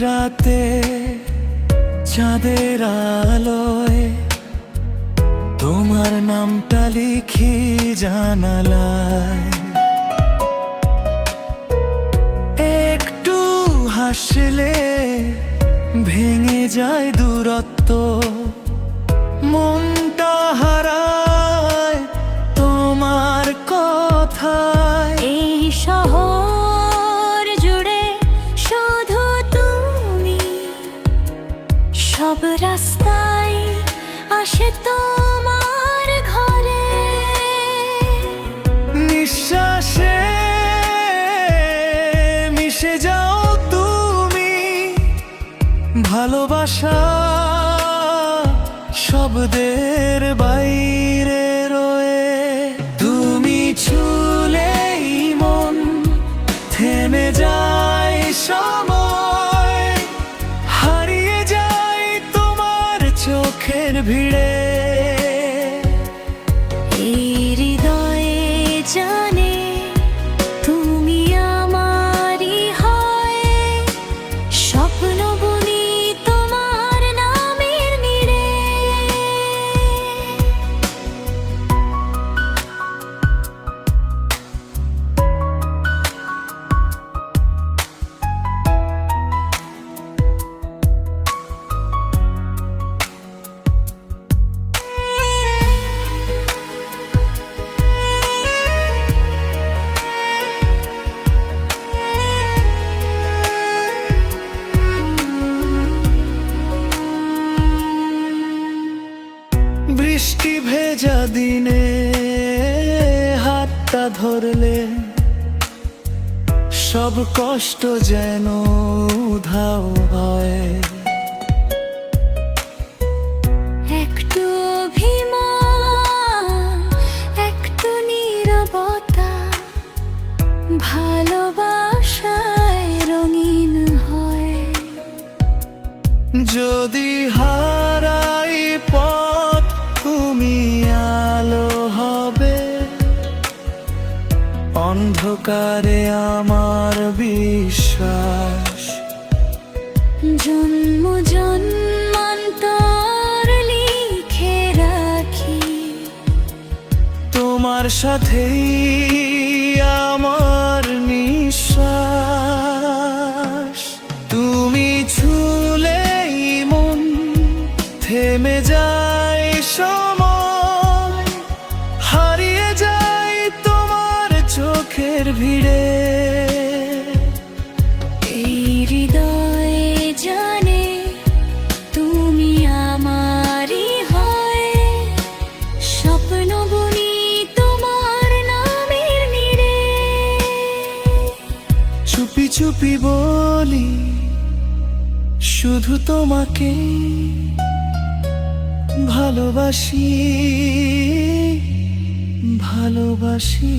রাতে চাঁদের আলোয় তোমার নামটা লিখি জানালায়। একটু হাসলে ভেঙে যায় দূরত্ব, মনটা হারায় তোমার কথায়। এই শহর জুড়ে শুধু তুমি, সব রাস্তায় আসে তোমার ঘরে। নিঃশ্বাসে মিশে যাও তুমি, ভালোবাসা শব্দের বাইরে রয়ে। তুমি ছুলেই মন থেমে যায় সময়, হারিয়ে যায় তোমার চোখের ভিড়ে। এই হৃদয়ে জানে তুমি আমারই হয়, স্বপ্ন বুনি তোমার নামের নীড়ে। বৃষ্টি ভেজা দিনে হাতটা ধরলে সব কষ্ট যেন উধাও হয়। একটু অভিমান, একটু নীরবতা, ভালোবাসায় রঙিন হয়। যদি হারাই পথ তুমি আলো হবে, অন্ধকারে আমার বিশ্বাস। জন্ম জন্মান্তর লিখে রাখি, তোমার সাথেই আমার নিঃশ্বাস। তুমি ছুলেই মন থেমে যায় সময়, হারিয়ে যায় তোমার চোখের ভিড়ে। এই হৃদয়ে জানে তুমি আমারই হয়, স্বপ্ন বুনি তোমার নামের নীড়ে। চুপি চুপি বলি শুধু তোমাকে, ভালোবাসি ভালোবাসি।